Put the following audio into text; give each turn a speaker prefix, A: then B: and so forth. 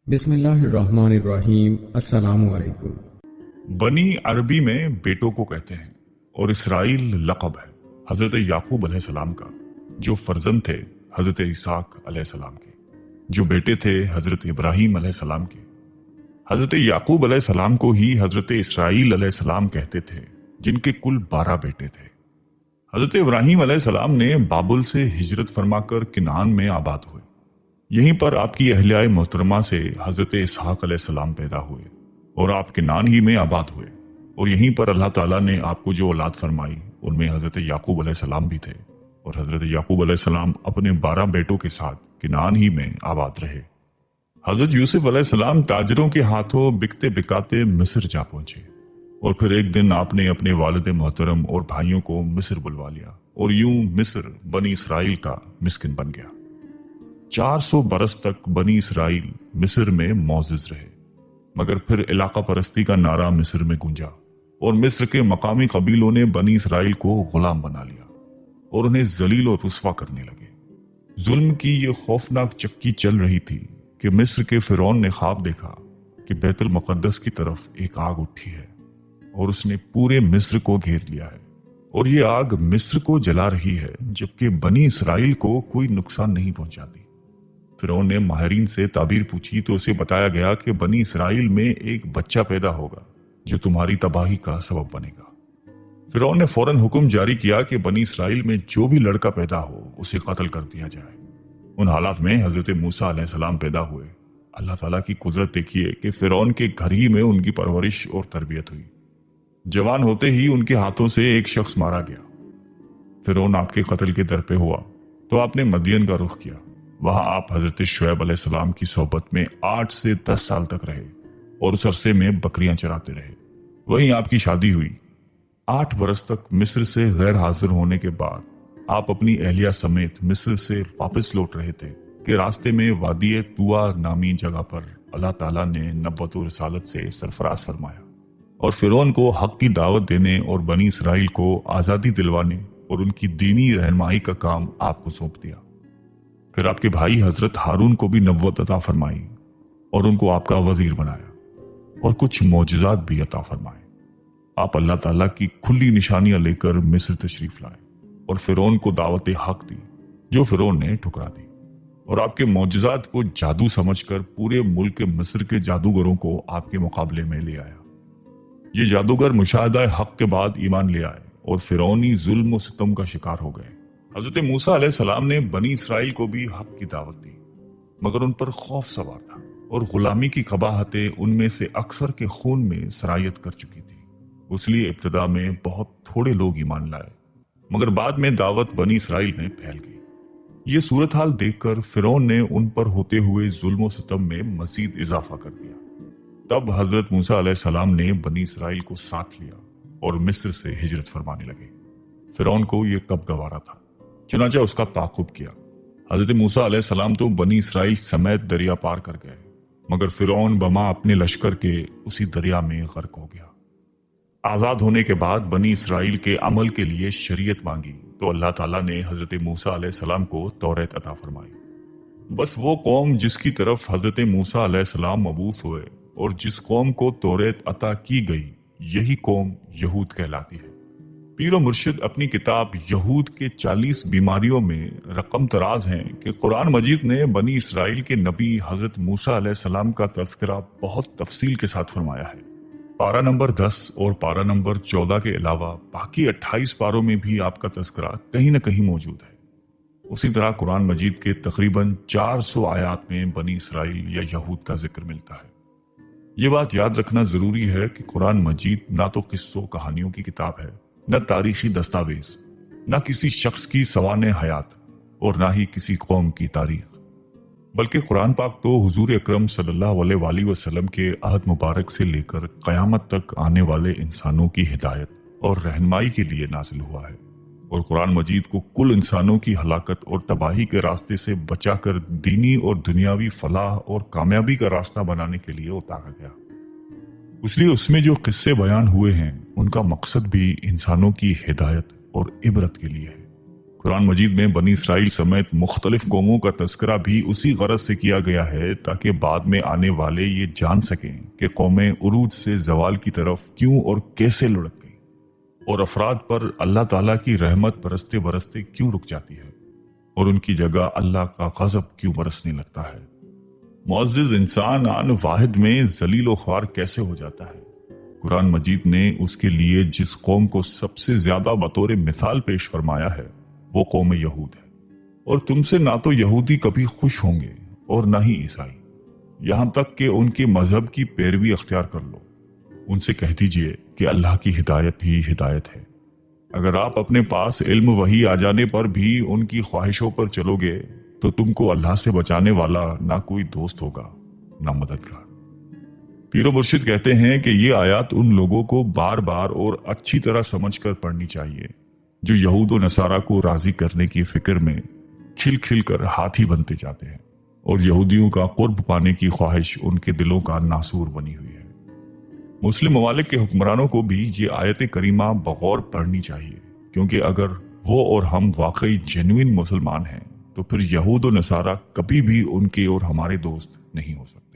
A: بسم اللہ الرحمن الرحیم۔ السلام علیکم۔
B: بنی عربی میں بیٹوں کو کہتے ہیں اور اسرائیل لقب ہے حضرت یعقوب علیہ السلام کا، جو فرزند تھے حضرت اسحاق علیہ السلام کے، جو بیٹے تھے حضرت ابراہیم علیہ السلام کے۔ حضرت یعقوب علیہ السلام کو ہی حضرت اسرائیل علیہ السلام کہتے تھے، جن کے کل 12 بیٹے تھے۔ حضرت ابراہیم علیہ السلام نے بابل سے ہجرت فرما کر کنعان میں آباد ہوئے۔ یہیں پر آپ کی اہلیہ محترمہ سے حضرت اسحاق علیہ السلام پیدا ہوئے اور آپ کنعان ہی میں آباد ہوئے، اور یہیں پر اللہ تعالیٰ نے آپ کو جو اولاد فرمائی ان میں حضرت یعقوب علیہ السلام بھی تھے، اور حضرت یعقوب علیہ السلام اپنے 12 بیٹوں کے ساتھ کنعان ہی میں آباد رہے۔ حضرت یوسف علیہ السلام تاجروں کے ہاتھوں بکتے بکاتے مصر جا پہنچے، اور پھر ایک دن آپ نے اپنے والد محترم اور بھائیوں کو مصر بلوا لیا، اور یوں مصر بنی اسرائیل کا مسکن بن گیا۔ 400 برس تک بنی اسرائیل مصر میں معزز رہے، مگر پھر علاقہ پرستی کا نعرہ مصر میں گونجا، اور مصر کے مقامی قبیلوں نے بنی اسرائیل کو غلام بنا لیا اور انہیں ذلیل و رسوا کرنے لگے۔ ظلم کی یہ خوفناک چکی چل رہی تھی کہ مصر کے فرعون نے خواب دیکھا کہ بیت المقدس کی طرف ایک آگ اٹھی ہے، اور اس نے پورے مصر کو گھیر لیا ہے، اور یہ آگ مصر کو جلا رہی ہے جبکہ بنی اسرائیل کو کوئی نقصان نہیں پہنچاتی۔ فرعون نے ماہرین سے تعبیر پوچھی تو اسے بتایا گیا کہ بنی اسرائیل میں ایک بچہ پیدا ہوگا جو تمہاری تباہی کا سبب بنے گا۔ فرعون نے فوراً حکم جاری کیا کہ بنی اسرائیل میں جو بھی لڑکا پیدا ہو اسے قتل کر دیا جائے۔ ان حالات میں حضرت موسیٰ علیہ السلام پیدا ہوئے۔ اللہ تعالیٰ کی قدرت دیکھیے کہ فرعون کے گھر ہی میں ان کی پرورش اور تربیت ہوئی۔ جوان ہوتے ہی ان کے ہاتھوں سے ایک شخص مارا گیا۔ فرعون آپ کے قتل کے در پہ ہوا تو آپ نے مدین کا رخ کیا۔ وہاں آپ حضرت شعیب علیہ السلام کی صحبت میں 8 سے 10 سال تک رہے، اور اس عرصے میں بکریاں چراتے رہے۔ وہیں آپ کی شادی ہوئی۔ 8 برس تک مصر سے غیر حاضر ہونے کے بعد آپ اپنی اہلیہ سمیت مصر سے واپس لوٹ رہے تھے کہ راستے میں وادی طوا نامی جگہ پر اللہ تعالیٰ نے نبوت و رسالت سے سرفراز فرمایا، اور فرعون کو حق کی دعوت دینے اور بنی اسرائیل کو آزادی دلوانے اور ان کی دینی رہنمائی کا کام آپ کو سونپ دیا۔ پھر آپ کے بھائی حضرت ہارون کو بھی نبوت عطا فرمائی اور ان کو آپ کا وزیر بنایا، اور کچھ معجزات بھی عطا فرمائے۔ آپ اللہ تعالیٰ کی کھلی نشانیاں لے کر مصر تشریف لائے اور فرعون کو دعوت حق دی جو فرعون نے ٹھکرا دی، اور آپ کے معجزات کو جادو سمجھ کر پورے ملک مصر کے جادوگروں کو آپ کے مقابلے میں لے آیا۔ یہ جادوگر مشاہدہ حق کے بعد ایمان لے آئے اور فرعونی ظلم و ستم کا شکار ہو گئے۔ حضرت موسیٰ علیہ السلام نے بنی اسرائیل کو بھی حق کی دعوت دی، مگر ان پر خوف سوار تھا، اور غلامی کی قباحتیں ان میں سے اکثر کے خون میں سرایت کر چکی تھی۔ اس لیے ابتدا میں بہت تھوڑے لوگ ایمان لائے، مگر بعد میں دعوت بنی اسرائیل میں پھیل گئی۔ یہ صورتحال دیکھ کر فرعون نے ان پر ہوتے ہوئے ظلم و ستم میں مزید اضافہ کر دیا۔ تب حضرت موسیٰ علیہ السلام نے بنی اسرائیل کو ساتھ لیا اور مصر سے ہجرت فرمانے لگے۔ فرعون کو یہ کب گوارا تھا، چنانچہ اس کا تعاقب کیا۔ حضرت موسیٰ علیہ السلام تو بنی اسرائیل سمیت دریا پار کر گئے، مگر فرعون بما اپنے لشکر کے اسی دریا میں غرق ہو گیا۔ آزاد ہونے کے بعد بنی اسرائیل کے عمل کے لیے شریعت مانگی تو اللہ تعالیٰ نے حضرت موسیٰ علیہ السلام کو توریت عطا فرمائی۔ بس وہ قوم جس کی طرف حضرت موسیٰ علیہ السلام مبعوث ہوئے اور جس قوم کو توریت عطا کی گئی، یہی قوم یہود کہلاتی ہے۔ پیر و مرشد اپنی کتاب یہود کے 40 بیماریوں میں رقم تراز ہیں کہ قرآن مجید نے بنی اسرائیل کے نبی حضرت موسیٰ علیہ السلام کا تذکرہ بہت تفصیل کے ساتھ فرمایا ہے۔ پارہ نمبر 10 اور پارہ نمبر 14 کے علاوہ باقی 28 پاروں میں بھی آپ کا تذکرہ کہیں نہ کہیں موجود ہے۔ اسی طرح قرآن مجید کے تقریباً 400 آیات میں بنی اسرائیل یا یہود کا ذکر ملتا ہے۔ یہ بات یاد رکھنا ضروری ہے کہ قرآن مجید نہ تو قصوں کہانیوں کی کتاب ہے، نہ تاریخی دستاویز، نہ کسی شخص کی سوانح حیات، اور نہ ہی کسی قوم کی تاریخ، بلکہ قرآن پاک تو حضور اکرم صلی اللہ علیہ وآلہ وسلم کے عہد مبارک سے لے کر قیامت تک آنے والے انسانوں کی ہدایت اور رہنمائی کے لیے نازل ہوا ہے، اور قرآن مجید کو کل انسانوں کی ہلاکت اور تباہی کے راستے سے بچا کر دینی اور دنیاوی فلاح اور کامیابی کا راستہ بنانے کے لیے اتارا گیا۔ اس لیے اس میں جو قصے بیان ہوئے ہیں ان کا مقصد بھی انسانوں کی ہدایت اور عبرت کے لیے ہے۔ قرآن مجید میں بنی اسرائیل سمیت مختلف قوموں کا تذکرہ بھی اسی غرض سے کیا گیا ہے تاکہ بعد میں آنے والے یہ جان سکیں کہ قومیں عروج سے زوال کی طرف کیوں اور کیسے لڑک گئیں، اور افراد پر اللہ تعالیٰ کی رحمت برستے برستے کیوں رک جاتی ہے اور ان کی جگہ اللہ کا غضب کیوں برسنے لگتا ہے۔ معزز انسان آن واحد میں ذلیل و خوار کیسے ہو جاتا ہے۔ قرآن مجید نے اس کے لیے جس قوم کو سب سے زیادہ بطور مثال پیش فرمایا ہے وہ قوم یہود ہے، اور تم سے نہ تو یہودی کبھی خوش ہوں گے اور نہ ہی عیسائی، یہاں تک کہ ان کے مذہب کی پیروی اختیار کر لو۔ ان سے کہہ دیجئے کہ اللہ کی ہدایت ہی ہدایت ہے۔ اگر آپ اپنے پاس علم وحی آ جانے پر بھی ان کی خواہشوں پر چلو گے تو تم کو اللہ سے بچانے والا نہ کوئی دوست ہوگا نہ مددگار۔ پیر و مرشد کہتے ہیں کہ یہ آیات ان لوگوں کو بار بار اور اچھی طرح سمجھ کر پڑھنی چاہیے جو یہود و نصارہ کو راضی کرنے کی فکر میں کھل کھل کر ہاتھی بنتے جاتے ہیں، اور یہودیوں کا قرب پانے کی خواہش ان کے دلوں کا ناسور بنی ہوئی ہے۔ مسلم ممالک کے حکمرانوں کو بھی یہ آیت کریمہ بغور پڑھنی چاہیے، کیونکہ اگر وہ اور ہم واقعی جینوین مسلمان ہیں تو پھر یہود و نصارہ کبھی بھی ان کے اور ہمارے دوست نہیں ہو سکتے۔